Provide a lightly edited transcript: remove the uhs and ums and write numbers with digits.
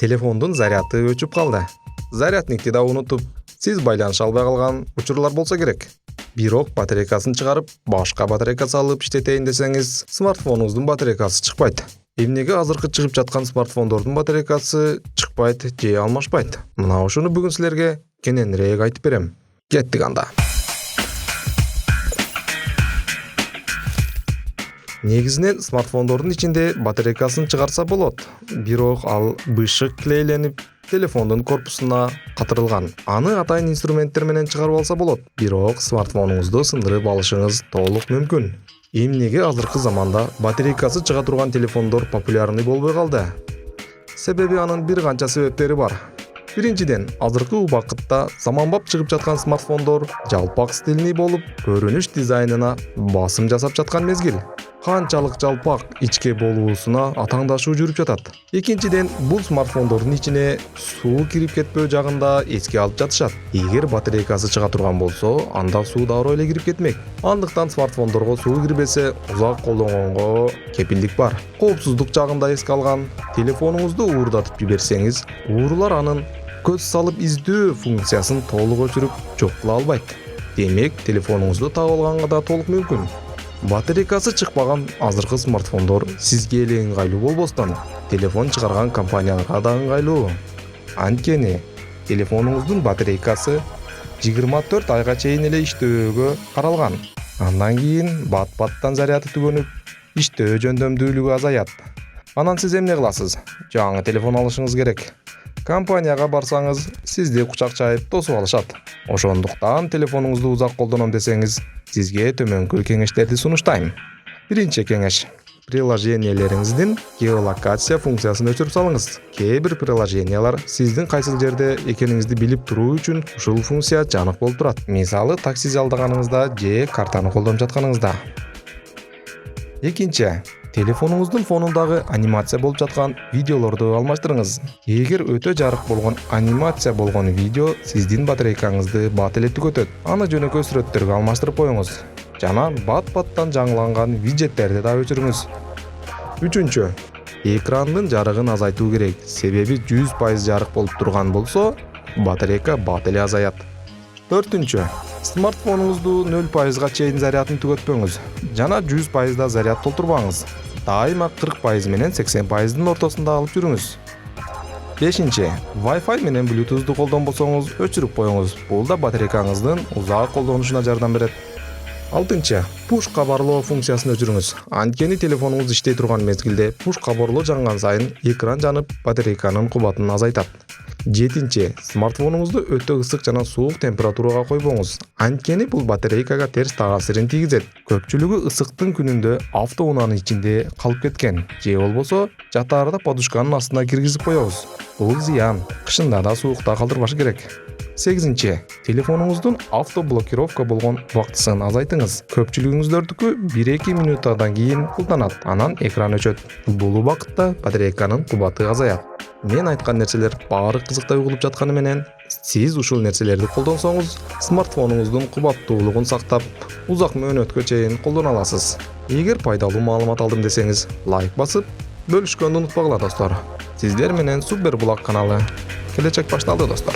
Телефондун заряды өчүп калды. Зарядникти да унутуп, сиз байланыша албай калган учурлар болсо керек. Бирок батарейкасын чыгарып, башка батарейка салып иштетейин десеңиз, смартфонуңуздун батарейкасы чыкпайт. Эмнеге азыркы чыгып жаткан смартфондордун батарейкасы чыкпайт же алмашпайт? Мына ушуну бүгүн силерге кененирээк айтып берем. Кеттик анда. Негизинен смартфондордун ичинде батарейкасын чыгарса болот, бирок ал бышык клейленип, телефондун корпусуна катырылган. Аны атайын инструменттер менен чыгарып алса болот, бирок смартфонуңузду сындырып алышыңыз толук мүмкүн. Эмнеге азыркы заманда батарейкасы чыга турган телефондор популярный болбой калды? Себеби анын бир канча себептери бар. Биринчиден, азыркы убакытта заманбап чыгып жаткан смартфондор жалпак стильный болуп, көрүнүш дизайнына басым жасап жаткан мезгил. Канчалык жалпак ичке болуусуна атаңдашуу жүрүп жатат. Экинчиден, бул смартфондордун ичине суу кирип кетпөө жагында эске алып жатышат. Эгер батарейкасы чыга турган болсо, анда суу дароо эле кирип кетмек. Андыктан смартфондорго суу кирбесе, узак колдонгонго кепилдик бар. Коопсуздук жагында эске алган, телефонуңузду уурдатып жиберсеңиз, уурулар анын көз салып издөө функциясын толук өчүрүп жок кыла албайт. Демек, телефонуңузду таап алганга да толук мүмкүн. Батарейкасы чыкпаган азыркы смартфондор сизге эле ыңгайлуу болбостон, телефон чыгарган компанияларга да ыңгайлуу. Анткени телефонуңуздун батарейкасы 24 айга чейин эле иштөөгө каралган. Андан кийин бат-баттан заряды түгөнүп, иштөө жөндөмдүүлүгү азаят. Анан сиз эмне кыласыз? Жаңы телефон алышыңыз керек. Компанияга барсаңыз, сизди кучак чайып тосуп алышат. Ошондуктан телефонуңузду узак колдоном десеңиз, сизге төмөнкү кеңештерди сунуштайм. Биринчи кеңеш: приложениялериңиздин геолокация функциясын өчүрүп салыңыз. Кээ бир приложениялар сиздин кайсыл жерде экениңизди билип туруу үчүн ушул функция жанык болуп турат. Мисалы, такси жалдаганыңызда же картаны колдонуп жатканыңызда. Экинчи: телефонуңуздун фонундагы анимация болуп жаткан видеолорду алмаштырыңыз. Эгер өтө жарык болгон анимация болгон видео сиздин батарейкаңызды бат эле түгөтөт, аны жөнөкөй сүрөттөргө алмаштырып коюңуз. Жана бат-баттан жаңыланган виджеттерди да өчүрүңүз. Үчүнчү: экрандын жарыгын азайтуу керек. Себеби 100% жарык болуп турган болсо, батарейка бат эле азаят. Төртүнчү: смартфонуңузду 0%га чейин зарядын түгөтпөңүз. Жана 100% да заряд толтурбаңыз. Дайыма 40% менен 80%дын ортосунда алып жүрүңүз. Бешинчи: Wi-Fi менен Bluetooth'ду колдонбосоңуз, өчүрүп коюңуз. Бул да батарейкаңыздын узак колдонушуна жардам берет. Алтынчы: push кабарлоо функциясын өчүрүңүз. Анткени телефонуңуз иштей турган мезгилде push кабарлоо жанган сайын экран жанып, батарейканын кубатын азайтат. Жетинчи: смартфонуңузду өтө ысык жана суук температурага койбоңуз. Анткени бул батарейкага терс таасирин тийгизет. Көпчүлүгү ысыктын күнүндө автоунаанын ичинде калып кеткен, же болбосо жатаарда подушканын астына киргизип коебуз. Бул зыян, кышында да суукта калтырбаш керек. Сегизинчи: телефонуңуздун автоблокировка болгон убактысын азайтыңыз. Көпчүлүгүңүздөрдүкү 1-2 минуттардан кийин кулданат, анан экран өчөт. Бул убакытта батарейканын кубаты азаят. Мен айткан нерселер баары кызыктай угулуп жатканы менен, сиз ушул нерселерди колдонсоңуз, смартфонуңуздун кубаттуулугун сактап, узак мөөнөткө чейин колдоно аласыз. Эгер пайдалуу маалымат алдым десеңиз, лайк басып, бөлүшкөндү унутпагыла достор. Сиздер менен Супер Булак каналы келечек башталды достор.